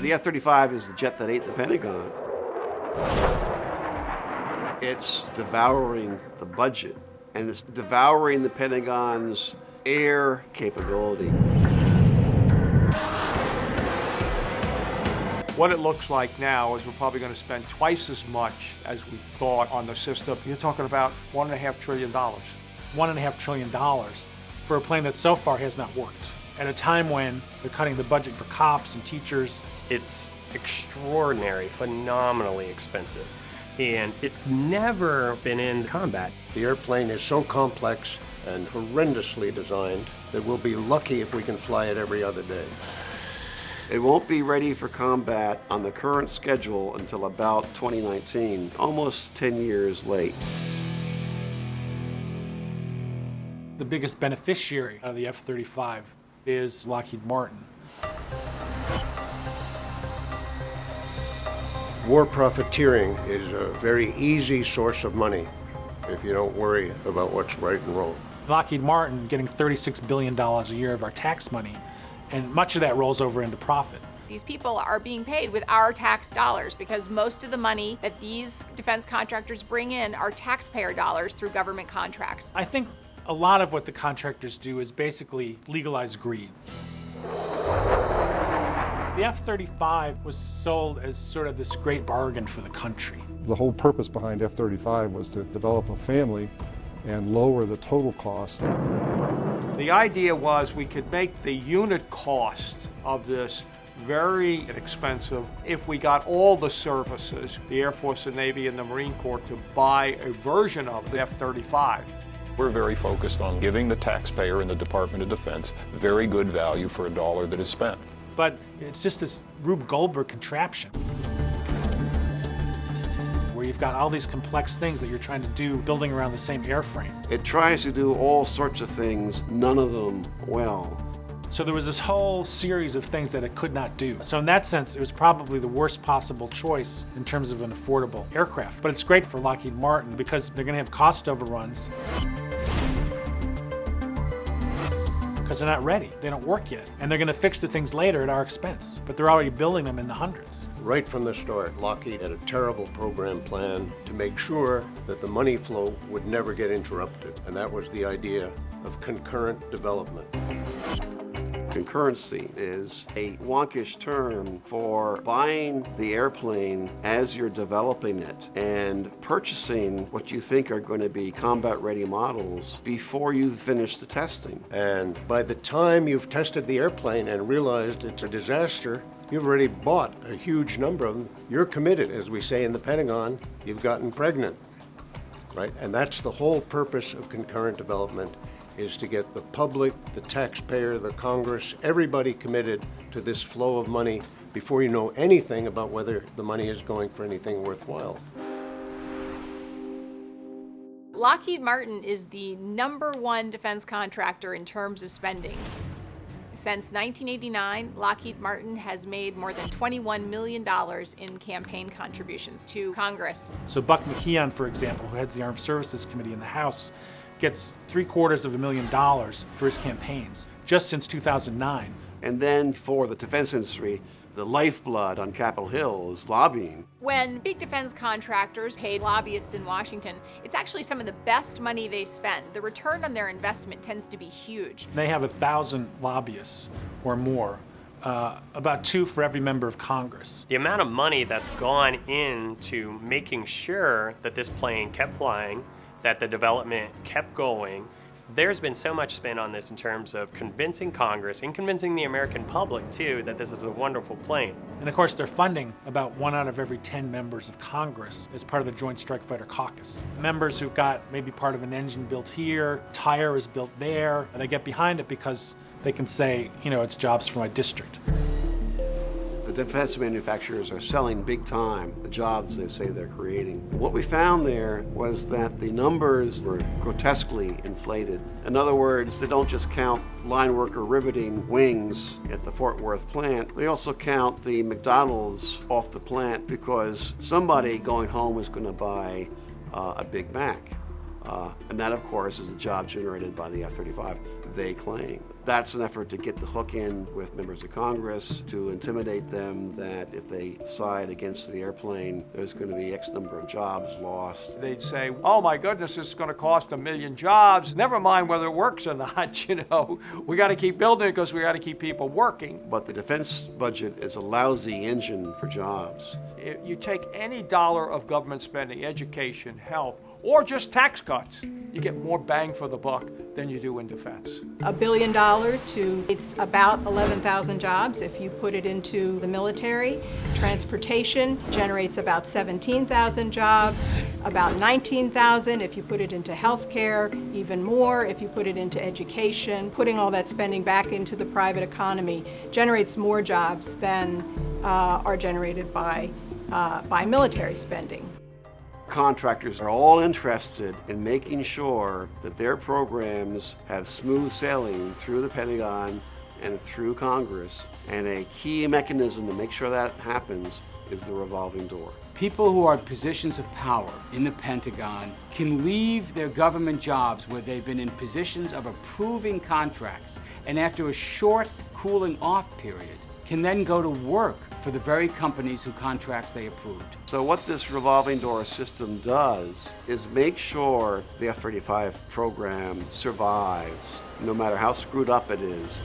The F-35 is the jet that ate the Pentagon. It's devouring the budget, and it's devouring the Pentagon's air capability. What it looks like now is we're probably going to spend twice as much as we thought on the system. You're talking about $1.5 trillion. $1.5 trillion for a plane that so far has not worked. At a time when they're cutting the budget for cops and teachers. It's extraordinary, phenomenally expensive, and it's never been in combat. The airplane is so complex and horrendously designed that we'll be lucky if we can fly it every other day. It won't be ready for combat on the current schedule until about 2019, almost 10 years late. The biggest beneficiary of the F-35 is Lockheed Martin. War profiteering is a very easy source of money if you don't worry about what's right and wrong. Lockheed Martin getting $36 billion a year of our tax money, and much of that rolls over into profit. These people are being paid with our tax dollars because most of the money that these defense contractors bring in are taxpayer dollars through government contracts. I think a lot of what the contractors do is basically legalize greed. The F-35 was sold as sort of this great bargain for the country. The whole purpose behind F-35 was to develop a family and lower the total cost. The idea was we could make the unit cost of this very inexpensive if we got all the services, the Air Force, the Navy, and the Marine Corps, to buy a version of the F-35. We're very focused on giving the taxpayer and the Department of Defense very good value for a dollar that is spent. But it's just this Rube Goldberg contraption where you've got all these complex things that you're trying to do building around the same airframe. It tries to do all sorts of things, none of them well. So there was this whole series of things that it could not do. So in that sense, it was probably the worst possible choice in terms of an affordable aircraft. But it's great for Lockheed Martin because they're going to have cost overruns because they're not ready. They don't work yet. And they're going to fix the things later at our expense. But they're already building them in the hundreds. Right from the start, Lockheed had a terrible program plan to make sure that the money flow would never get interrupted. And that was the idea of concurrent development. Concurrency is a wonkish term for buying the airplane as you're developing it and purchasing what you think are going to be combat-ready models before you've finished the testing. And by the time you've tested the airplane and realized it's a disaster, you've already bought a huge number of them. You're committed, as we say in the Pentagon, you've gotten pregnant, right? And that's the whole purpose of concurrent development, is to get the public, the taxpayer, the Congress, everybody committed to this flow of money before you know anything about whether the money is going for anything worthwhile. Lockheed Martin is the #1 defense contractor in terms of spending. Since 1989, Lockheed Martin has made more than $21 million in campaign contributions to Congress. So Buck McKeon, for example, who heads the Armed Services Committee in the House, gets $750,000 for his campaigns just since 2009. And then for the defense industry, the lifeblood on Capitol Hill is lobbying. When big defense contractors paid lobbyists in Washington, it's actually some of the best money they spend. The return on their investment tends to be huge. They have 1,000 lobbyists or more, about 2 for every member of Congress. The amount of money that's gone into making sure that this plane kept flying, that the development kept going. There's been so much spent on this in terms of convincing Congress and convincing the American public, too, that this is a wonderful plane. And of course, they're funding about 1 out of every 10 members of Congress as part of the Joint Strike Fighter Caucus. Members who've got maybe part of an engine built here, tire is built there, and they get behind it because they can say, you know, it's jobs for my district. The defense manufacturers are selling big time the jobs they say they're creating. What we found there was that the numbers were grotesquely inflated. In other words, they don't just count line worker riveting wings at the Fort Worth plant, they also count the McDonald's off the plant because somebody going home is going to buy a Big Mac. And that, of course, is a job generated by the F-35, they claim. That's an effort to get the hook in with members of Congress, to intimidate them that if they side against the airplane, there's going to be X number of jobs lost. They'd say, oh my goodness, this is going to cost 1 million jobs. Never mind whether it works or not, you know. We got to keep building it because we got to keep people working. But the defense budget is a lousy engine for jobs. If you take any dollar of government spending, education, health, or just tax cuts, you get more bang for the buck than you do in defense. $1 billion it's about 11,000 jobs if you put it into the military. Transportation generates about 17,000 jobs, about 19,000 if you put it into healthcare, even more if you put it into education. Putting all that spending back into the private economy generates more jobs than are generated by military spending. Contractors are all interested in making sure that their programs have smooth sailing through the Pentagon and through Congress, and a key mechanism to make sure that happens is the revolving door. People who are in positions of power in the Pentagon can leave their government jobs where they've been in positions of approving contracts, and after a short cooling off period, can then go to work for the very companies whose contracts they approved. So what this revolving door system does is make sure the F-35 program survives, no matter how screwed up it is.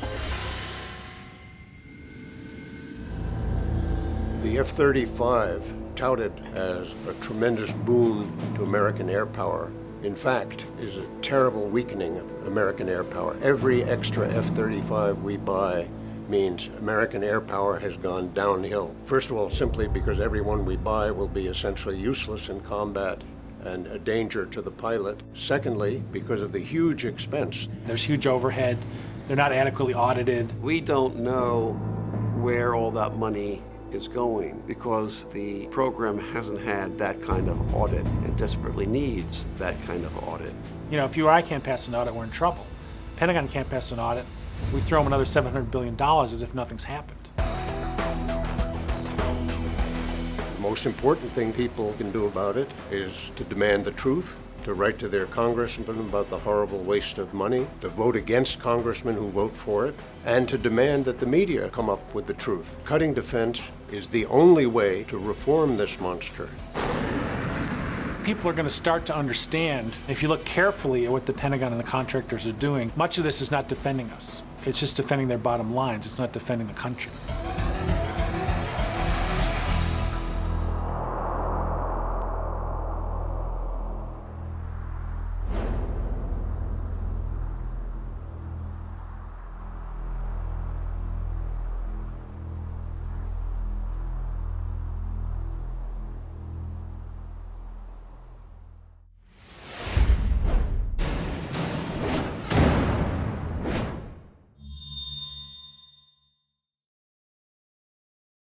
The F-35, touted as a tremendous boon to American air power, in fact, is a terrible weakening of American air power. Every extra F-35 we buy means American air power has gone downhill. First of all, simply because every one we buy will be essentially useless in combat and a danger to the pilot. Secondly, because of the huge expense. There's huge overhead. They're not adequately audited. We don't know where all that money is going because the program hasn't had that kind of audit and desperately needs that kind of audit. You know, if you or I can't pass an audit, we're in trouble. Pentagon can't pass an audit. We throw them another $700 billion as if nothing's happened. The most important thing people can do about it is to demand the truth, to write to their congressman about the horrible waste of money, to vote against congressmen who vote for it, and to demand that the media come up with the truth. Cutting defense is the only way to reform this monster. People are going to start to understand, if you look carefully at what the Pentagon and the contractors are doing, much of this is not defending us. It's just defending their bottom lines. It's not defending the country.